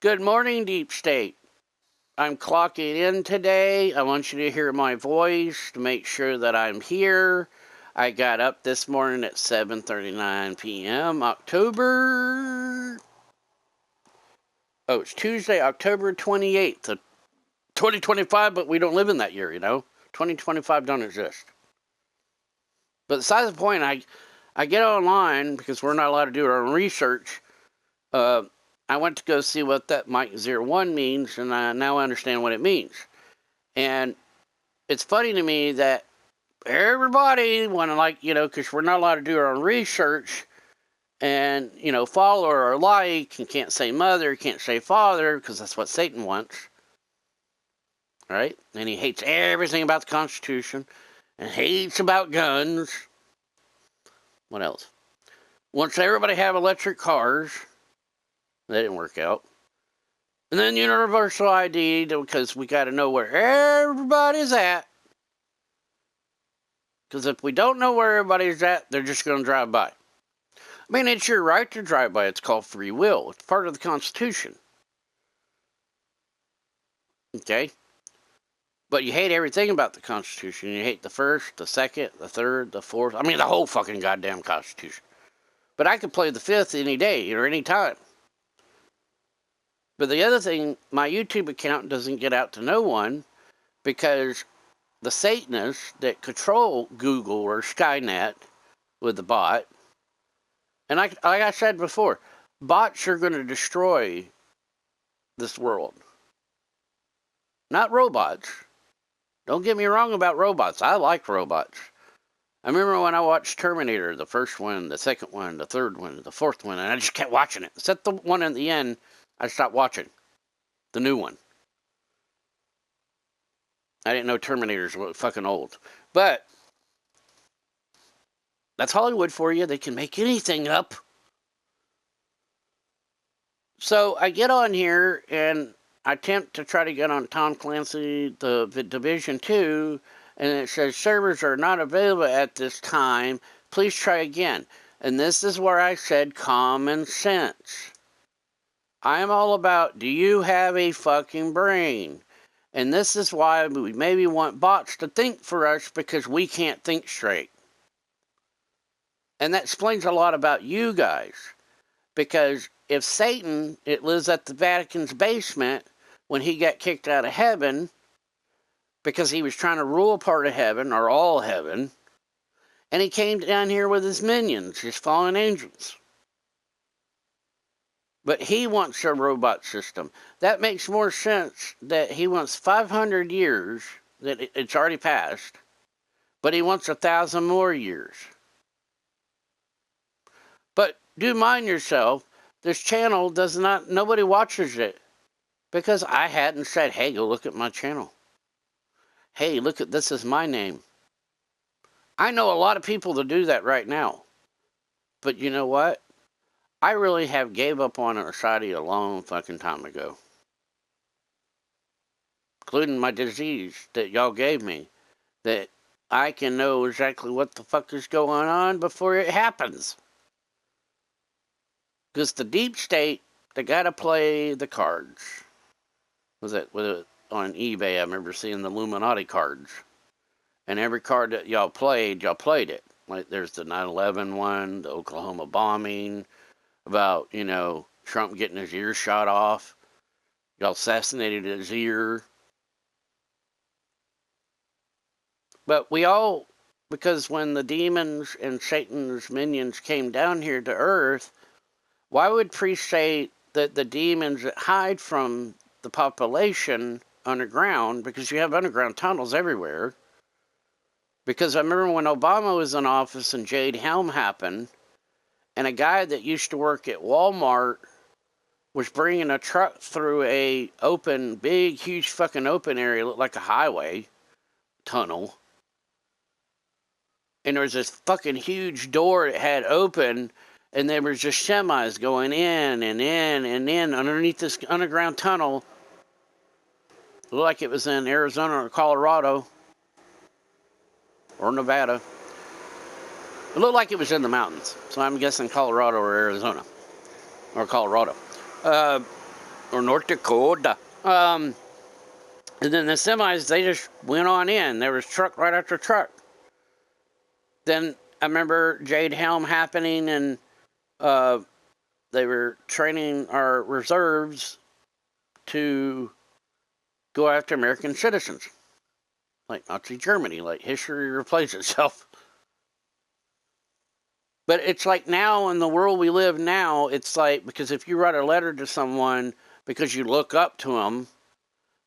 Good morning, Deep State. I'm clocking in today. I want you to hear my voice to make sure that I'm here. I got up this morning at 7:39 p.m. It's Tuesday, October 28th of 2025, but we don't live in that year, 2025 don't exist. But besides the point, I get online because we're not allowed to do our own research. I went to go see what that Mike 01 means, and I now understand what it means. And it's funny to me that everybody want to, because we're not allowed to do our own research and, follow or like, and can't say mother, can't say father, because that's what Satan wants. Right? And he hates everything about the Constitution and hates about guns. What else? Wants everybody to have electric cars. That didn't work out. And then universal ID, because we got to know where everybody's at. Because if we don't know where everybody's at, they're just going to drive by. I mean, it's your right to drive by. It's called free will. It's part of the Constitution. Okay? But you hate everything about the Constitution. You hate the first, the second, the third, the fourth. I mean, the whole fucking goddamn Constitution. But I could play the fifth any day or any time. But the other thing, my YouTube account doesn't get out to no one because the Satanists that control Google or Skynet with the bot, and like I said before, bots are going to destroy this world. Not robots. Don't get me wrong about robots. I like robots. I remember when I watched Terminator, the first one, the second one, the third one, the fourth one, and I just kept watching it. Except the one at the end, I stopped watching. The new one. I didn't know Terminators were fucking old. But that's Hollywood for you. They can make anything up. So I get on here and I attempt to try to get on Tom Clancy, the Division 2, and it says servers are not available at this time. Please try again. And this is where I said common sense. I am all about, do you have a fucking brain? And this is why we maybe want bots to think for us because we can't think straight. And that explains a lot about you guys. Because if Satan, it lives at the Vatican's basement when he got kicked out of heaven because he was trying to rule a part of heaven, or all heaven, and he came down here with his minions, his fallen angels. But he wants a robot system. That makes more sense that he wants 500 years, that it's already passed, but he wants 1,000 more years. But do mind yourself, this channel nobody watches it because I hadn't said, hey, go look at my channel. Hey, look at this is my name. I know a lot of people that do that right now. But you know what? I really have gave up on society a long fucking time ago. Including my disease that y'all gave me. That I can know exactly what the fuck is going on before it happens. Because the deep state, they gotta play the cards. Was it on eBay? I remember seeing the Illuminati cards. And every card that y'all played it. Like there's the 9/11 one, the Oklahoma bombing, about, Trump getting his ear shot off. Y'all assassinated his ear. But because when the demons and Satan's minions came down here to Earth, why would priests say that the demons that hide from the population underground, because you have underground tunnels everywhere? Because I remember when Obama was in office and Jade Helm happened, and a guy that used to work at Walmart was bringing a truck through a big, huge fucking open area, looked like a highway tunnel. And there was this fucking huge door that had open, and there was just semis going in and in and in underneath this underground tunnel. It looked like it was in Arizona or Colorado or Nevada. It looked like it was in the mountains, so I'm guessing Colorado or Arizona or Colorado. or North Dakota. And then the semis, they just went on in. There was truck right after truck. Then I remember Jade Helm happening, and they were training our reserves to go after American citizens, like Nazi Germany, like history replays itself. But it's like now in the world we live now, it's like, because if you write a letter to someone because you look up to them,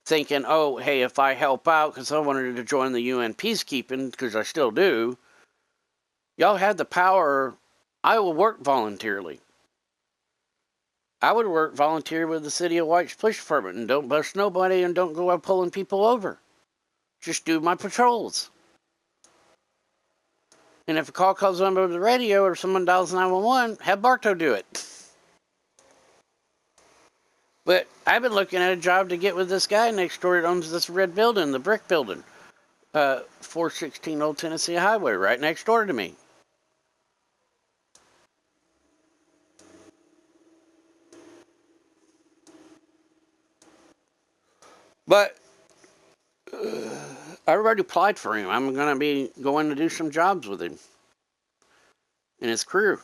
thinking, oh, hey, if I help out because I wanted to join the UN peacekeeping, because I still do, y'all have the power. I will work voluntarily. I would work volunteer with the City of White's Police Department and don't bust nobody and don't go out pulling people over. Just do my patrols. And if a call comes over the radio or someone dials 911, have Bartow do it. But I've been looking at a job to get with this guy next door that owns this red building, the brick building. 416 Old Tennessee Highway, right next door to me. But I already applied for him. I'm going to be going to do some jobs with him and his crew.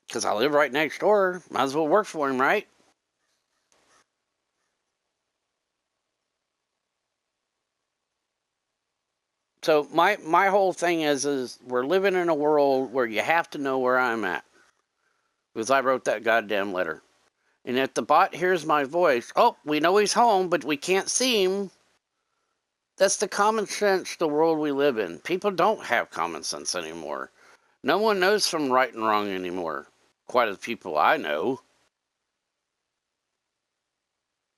Because I live right next door. Might as well work for him, right? So my whole thing is we're living in a world where you have to know where I'm at. Because I wrote that goddamn letter. And if the bot hears my voice, oh, we know he's home, but we can't see him. That's the common sense, the world we live in. People don't have common sense anymore. No one knows from right and wrong anymore. Quite a few people I know.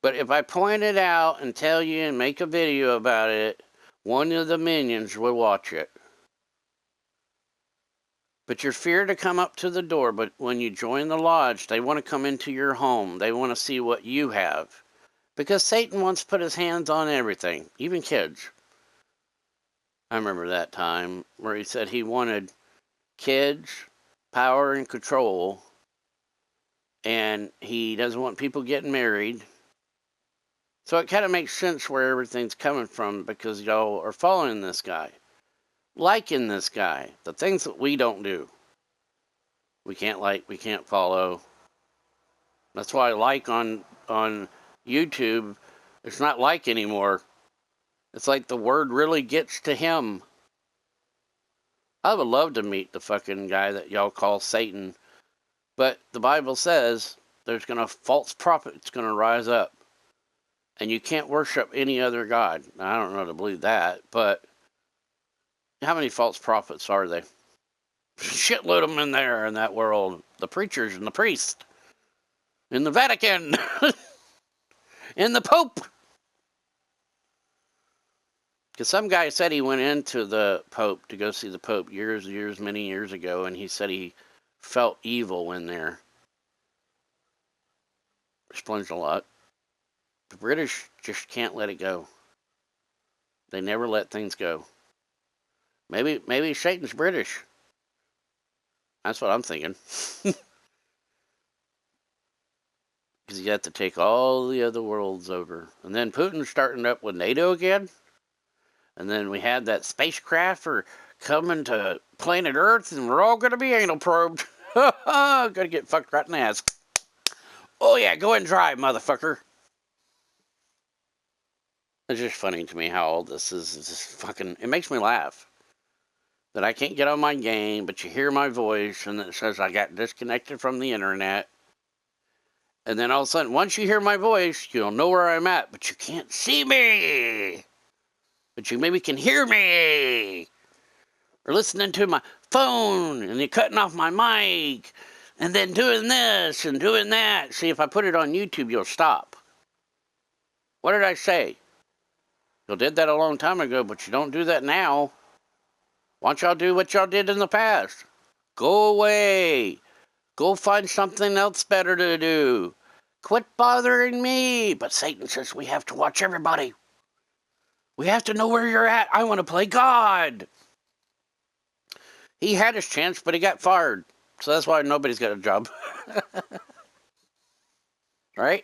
But if I point it out and tell you and make a video about it, one of the minions will watch it. But you're feared to come up to the door, but when you join the lodge, they want to come into your home. They want to see what you have. Because Satan wants to put his hands on everything, even kids. I remember that time where he said he wanted kids, power, and control, and he doesn't want people getting married. So it kind of makes sense where everything's coming from, because y'all are following this guy, liking this guy, the things that we don't do. We can't like, we can't follow. That's why like on YouTube, it's not like anymore. It's like the word really gets to him. I would love to meet the fucking guy that y'all call Satan, but the Bible says there's gonna false prophets gonna rise up, and you can't worship any other god. Now, I don't know to believe that, but how many false prophets are they? Shitload of them in there in that world. The preachers and the priests, in the Vatican, in the Pope. Because some guy said he went into the Pope to go see the Pope many years ago, and he said he felt evil in there. Explains a lot. The British just can't let it go. They never let things go. Maybe Satan's British. That's what I'm thinking. Because you have to take all the other worlds over. And then Putin's starting up with NATO again. And then we had that spacecraft for coming to planet Earth, and we're all going to be anal probed. Gonna get fucked right in the ass. Oh yeah, go ahead and drive, motherfucker. It's just funny to me how all this is just fucking... It makes me laugh. That I can't get on my game, but you hear my voice, and it says I got disconnected from the internet. And then all of a sudden, once you hear my voice, you'll know where I'm at, but you can't see me. But you maybe can hear me. Or listening to my phone, and you're cutting off my mic, and then doing this and doing that. See, if I put it on YouTube, you'll stop. What did I say? You did that a long time ago, but you don't do that now. Why don't y'all do what y'all did in the past? Go away. Go find something else better to do. Quit bothering me. But Satan says we have to watch everybody. We have to know where you're at. I want to play God. He had his chance, but he got fired. So that's why nobody's got a job. Right?